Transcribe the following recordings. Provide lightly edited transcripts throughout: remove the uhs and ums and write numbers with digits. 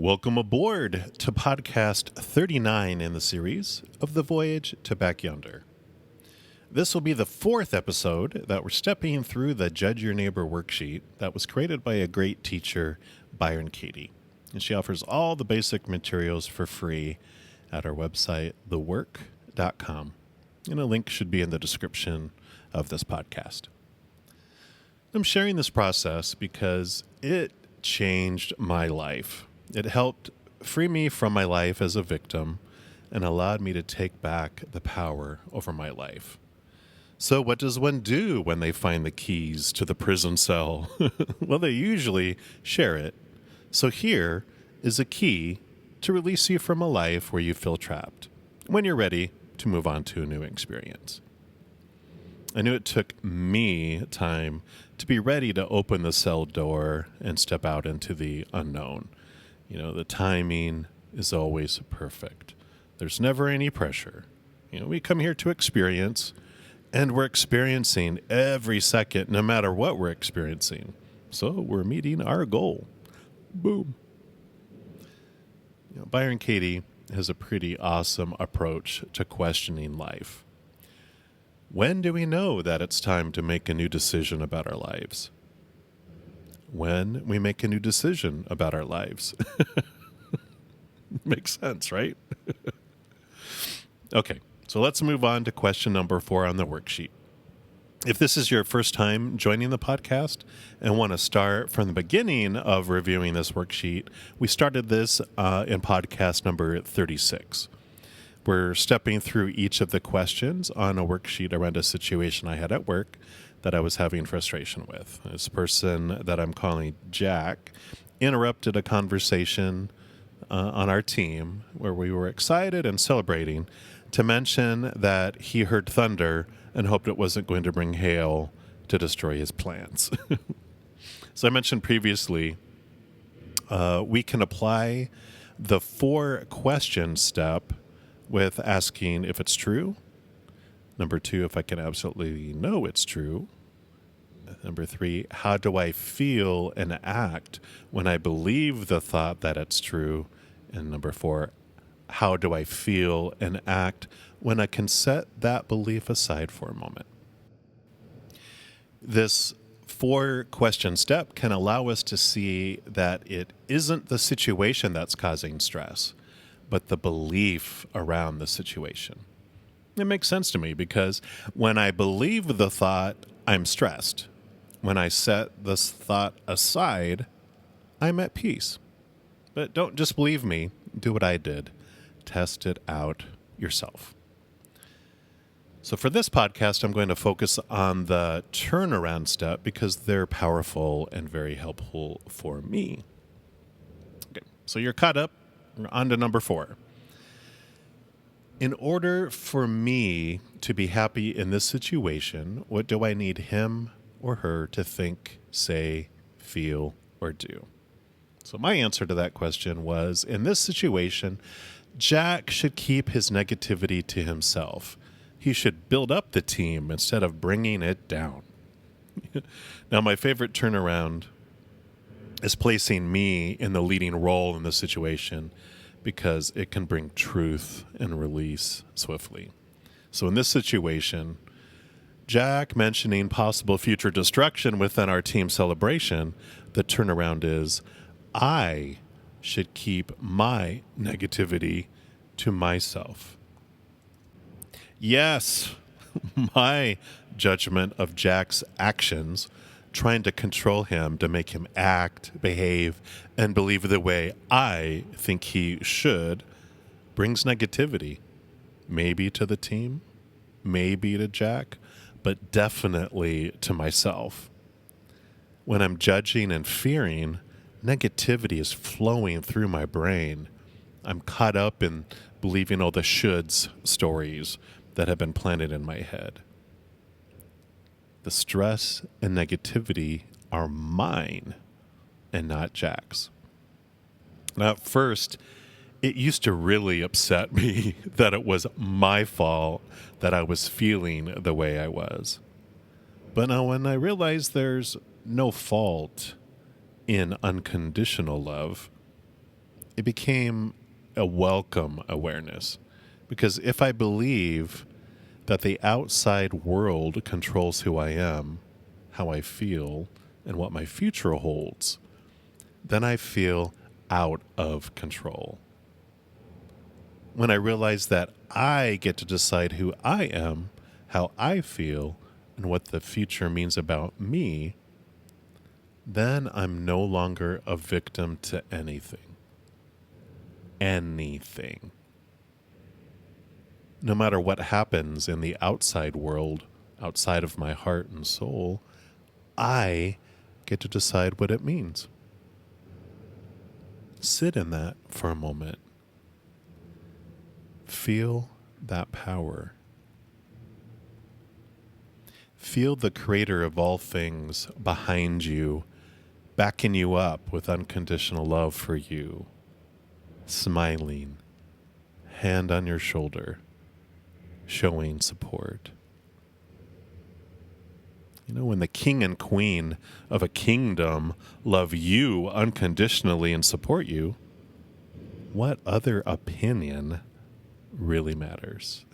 Welcome aboard to podcast 39 in the series of the Voyage to back Yonder. This will be the fourth episode that we're stepping through the Judge Your Neighbor worksheet that was created by a great teacher, Byron Katie. And she offers all the basic materials for free at our website, thework.com. And a link should be in the description of this podcast. I'm sharing this process because it changed my life. It helped free me from my life as a victim and allowed me to take back the power over my life. So what does one do when they find the keys to the prison cell? Well, they usually share it. So here is a key to release you from a life where you feel trapped when you're ready to move on to a new experience. I knew it took me time to be ready to open the cell door and step out into the unknown. You know, the timing is always perfect. There's never any pressure. We come here to experience, and we're experiencing every second, no matter what we're experiencing. So we're meeting our goal. Boom. Byron Katie has a pretty awesome approach to questioning life. When do we know that it's time to make a new decision about our lives? When we make a new decision about our lives. Makes sense, right? Okay, so let's move on to question number 4 on the worksheet. If this is your first time joining the podcast and want to start from the beginning of reviewing this worksheet, we started this in podcast number 36. We're stepping through each of the questions on a worksheet around a situation I had at work that I was having frustration with. This person that I'm calling Jack interrupted a conversation on our team where we were excited and celebrating to mention that he heard thunder and hoped it wasn't going to bring hail to destroy his plants. So I mentioned previously, we can apply the 4 question step with asking if it's true. Number 2, if I can absolutely know it's true. Number 3, how do I feel and act when I believe the thought that it's true? And number 4, how do I feel and act when I can set that belief aside for a moment? This 4 question step can allow us to see that it isn't the situation that's causing stress, but the belief around the situation. It makes sense to me because when I believe the thought, I'm stressed. When I set this thought aside, I'm at peace. But don't just believe me. Do what I did. Test it out yourself. So for this podcast, I'm going to focus on the turnaround step because they're powerful and very helpful for me. Okay, so you're caught up. We're on to number 4. In order for me to be happy in this situation, what do I need him or her to think, say, feel, or do? So my answer to that question was, in this situation, Jack should keep his negativity to himself. He should build up the team instead of bringing it down. Now, my favorite turnaround is placing me in the leading role in the situation because it can bring truth and release swiftly. So in this situation, Jack mentioning possible future destruction within our team celebration, the turnaround is, I should keep my negativity to myself. Yes, my judgment of Jack's actions, trying to control him to make him act, behave, and believe the way I think he should, brings negativity. Maybe to the team, maybe to Jack, but definitely to myself. When I'm judging and fearing, negativity is flowing through my brain. I'm caught up in believing all the shoulds stories that have been planted in my head. The stress and negativity are mine and not Jack's. Now, at first, it used to really upset me that it was my fault that I was feeling the way I was. But now when I realize there's no fault in unconditional love, it became a welcome awareness. Because if I believe that the outside world controls who I am, how I feel, and what my future holds, then I feel out of control. When I realize that I get to decide who I am, how I feel, and what the future means about me, then I'm no longer a victim to anything. Anything. No matter what happens in the outside world, outside of my heart and soul, I get to decide what it means. Sit in that for a moment. Feel that power. Feel the creator of all things behind you, backing you up with unconditional love for you, smiling, hand on your shoulder, showing support. You know, when the king and queen of a kingdom love you unconditionally and support you, what other opinion really matters?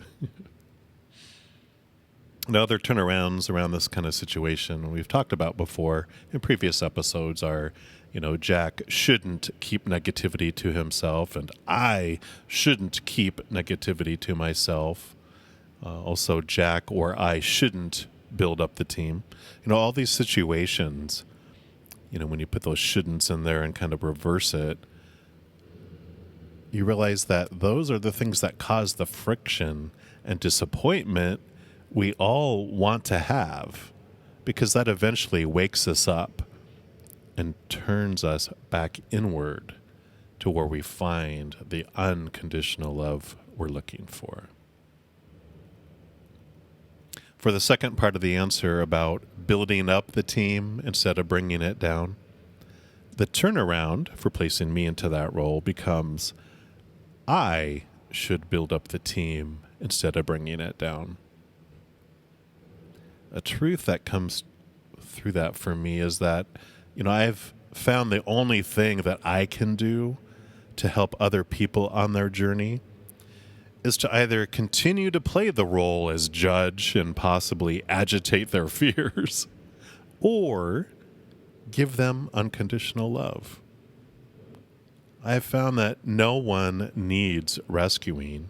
Now, other turnarounds around this kind of situation we've talked about before in previous episodes are, Jack shouldn't keep negativity to himself, and I shouldn't keep negativity to myself. Also, Jack or I shouldn't build up the team. All these situations, when you put those shouldn'ts in there and kind of reverse it, you realize that those are the things that cause the friction and disappointment we all want to have, because that eventually wakes us up and turns us back inward to where we find the unconditional love we're looking for. For the second part of the answer about building up the team instead of bringing it down, the turnaround for placing me into that role becomes I should build up the team instead of bringing it down. A truth that comes through that for me is that, I've found the only thing that I can do to help other people on their journey is to either continue to play the role as judge and possibly agitate their fears, or give them unconditional love. I have found that no one needs rescuing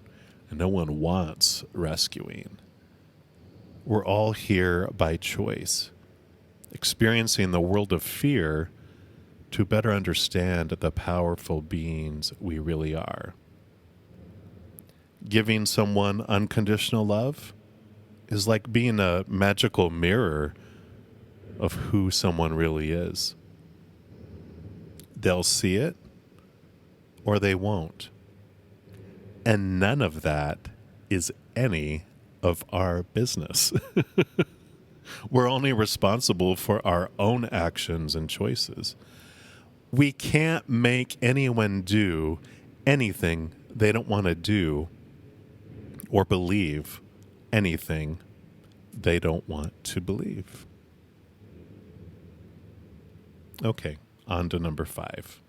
and no one wants rescuing. We're all here by choice, experiencing the world of fear to better understand the powerful beings we really are. Giving someone unconditional love is like being a magical mirror of who someone really is. They'll see it or they won't. And none of that is any of our business. We're only responsible for our own actions and choices. We can't make anyone do anything they don't want to do or believe anything they don't want to believe. Okay, on to number 5.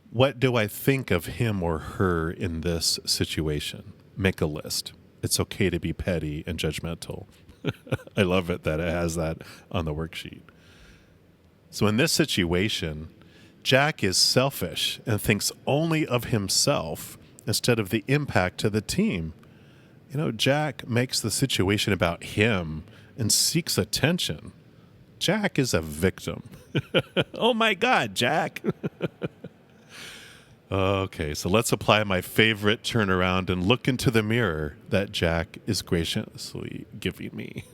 What do I think of him or her in this situation? Make a list. It's okay to be petty and judgmental. I love it that it has that on the worksheet. So in this situation, Jack is selfish and thinks only of himself instead of the impact to the team. Jack makes the situation about him and seeks attention. Jack is a victim. Oh my God, Jack. Okay, so let's apply my favorite turnaround and look into the mirror that Jack is graciously giving me.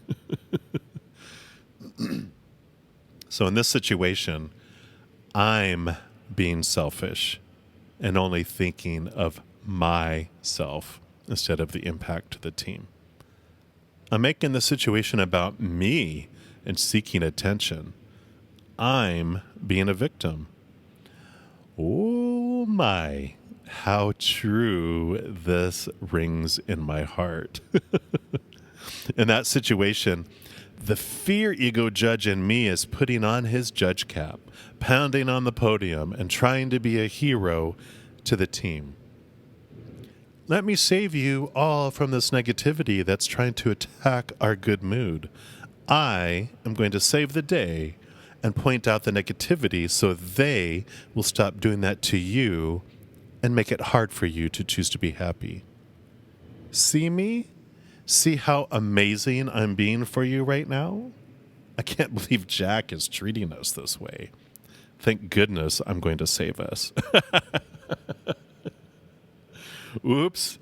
So in this situation, I'm being selfish and only thinking of myself instead of the impact to the team. I'm making the situation about me and seeking attention. I'm being a victim. Oh my, how true this rings in my heart. In that situation, The fear ego judge in me is putting on his judge cap, pounding on the podium, and trying to be a hero to the team. Let me save you all from this negativity that's trying to attack our good mood. I am going to save the day and point out the negativity so they will stop doing that to you and make it hard for you to choose to be happy. See me? See how amazing I'm being for you right now? I can't believe Jack is treating us this way. Thank goodness I'm going to save us. Oops.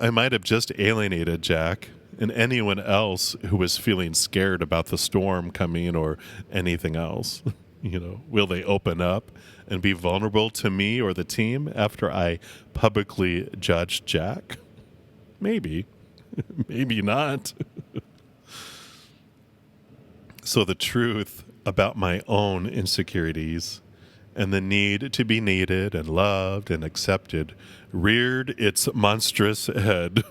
I might have just alienated Jack and anyone else who was feeling scared about the storm coming or anything else. Will they open up and be vulnerable to me or the team after I publicly judge Jack? Maybe. Maybe not. So the truth about my own insecurities and the need to be needed and loved and accepted reared its monstrous head.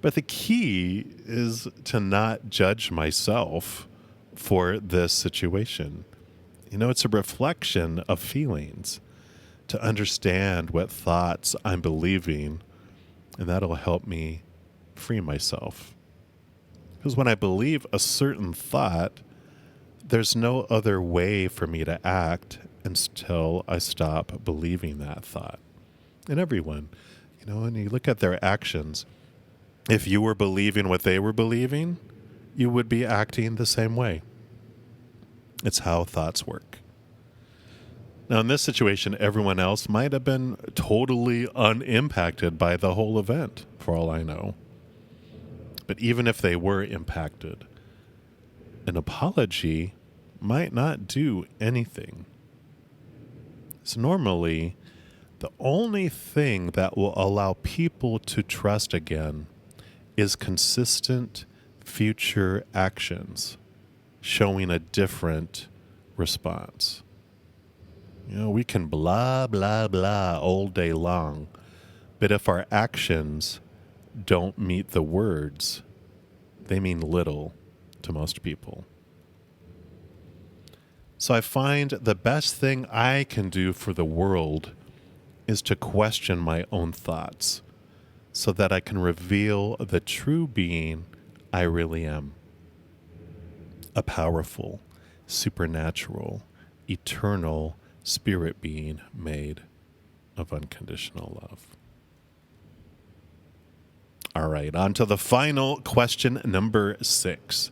But the key is to not judge myself for this situation. It's a reflection of feelings, to understand what thoughts I'm believing, and that'll help me free myself. Because when I believe a certain thought, there's no other way for me to act until I stop believing that thought. And everyone, when you look at their actions, if you were believing what they were believing, you would be acting the same way. It's how thoughts work. Now, in this situation, everyone else might have been totally unimpacted by the whole event, for all I know. But even if they were impacted, an apology might not do anything. So normally, the only thing that will allow people to trust again is consistent future actions showing a different response. We can blah, blah, blah all day long, but if our actions don't meet the words, they mean little to most people. So I find the best thing I can do for the world is to question my own thoughts so that I can reveal the true being I really am. A powerful, supernatural, eternal spirit being made of unconditional love. All right, on to the final question, number 6.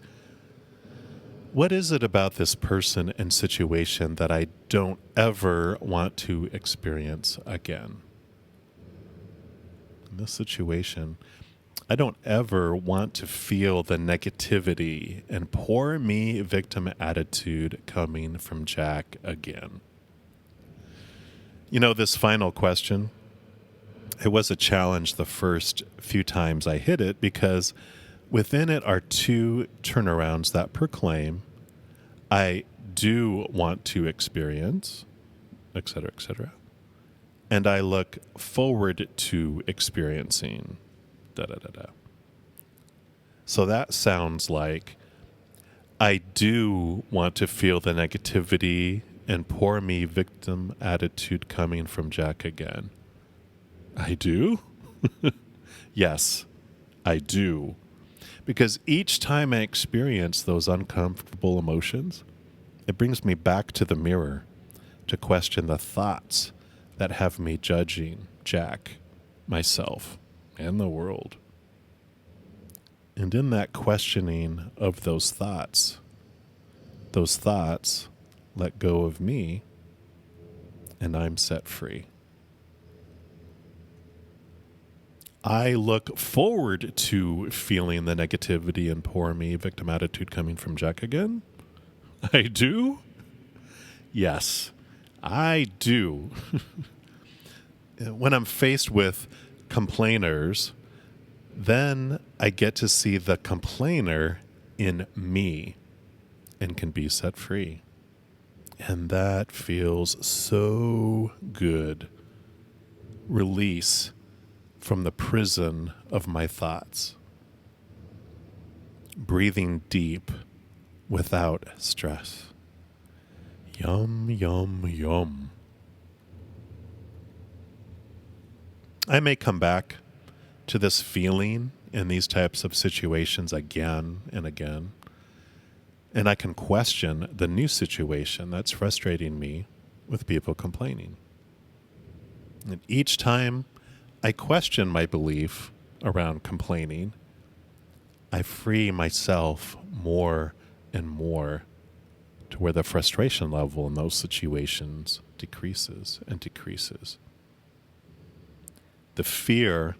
What is it about this person and situation that I don't ever want to experience again? In this situation, I don't ever want to feel the negativity and poor me victim attitude coming from Jack again. This final question, it was a challenge the first few times I hit it because within it are 2 turnarounds that proclaim I do want to experience, etc., etc., and I look forward to experiencing, da-da-da-da. So that sounds like I do want to feel the negativity and poor me victim attitude coming from Jack again. I do? Yes, I do. Because each time I experience those uncomfortable emotions, it brings me back to the mirror to question the thoughts that have me judging Jack, myself, and the world. And in that questioning of those thoughts let go of me, and I'm set free. I look forward to feeling the negativity and poor me victim attitude coming from Jack again. I do? Yes, I do. When I'm faced with complainers, then I get to see the complainer in me and can be set free. And that feels so good. Release from the prison of my thoughts. breathing deep without stress. Yum, yum, yum. I may come back to this feeling in these types of situations again and again. And I can question the new situation that's frustrating me with people complaining. And each time I question my belief around complaining, I free myself more and more to where the frustration level in those situations decreases and decreases. The fear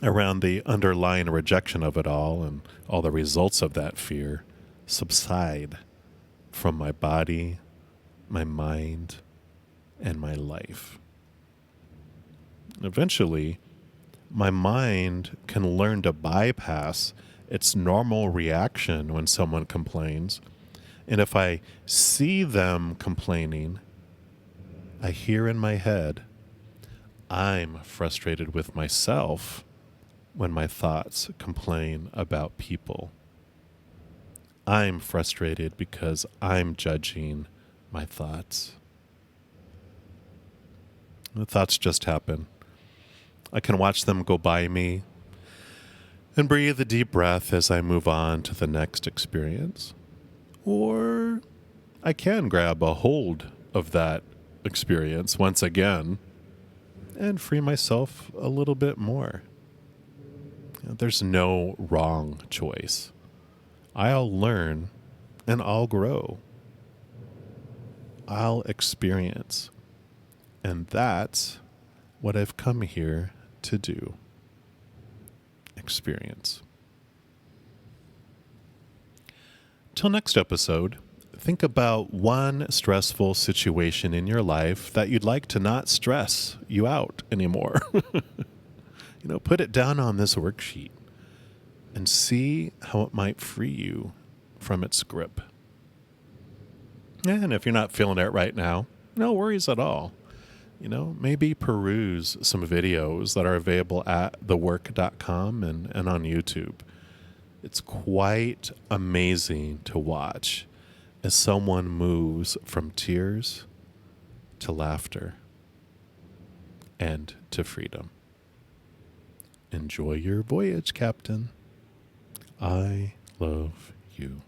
around the underlying rejection of it all and all the results of that fear subside from my body, my mind, and my life. Eventually, my mind can learn to bypass its normal reaction when someone complains. And if I see them complaining, I hear in my head, I'm frustrated with myself when my thoughts complain about people. I'm frustrated because I'm judging my thoughts. The thoughts just happen. I can watch them go by me and breathe a deep breath as I move on to the next experience. Or I can grab a hold of that experience once again and free myself a little bit more. There's no wrong choice. I'll learn and I'll grow. I'll experience. And that's what I've come here to do. Experience. Till next episode, think about one stressful situation in your life that you'd like to not stress you out anymore. Put it down on this worksheet and see how it might free you from its grip. And if you're not feeling it right now, no worries at all. Maybe peruse some videos that are available at thework.com and on YouTube. It's quite amazing to watch as someone moves from tears to laughter and to freedom. Enjoy your voyage, Captain. I love you.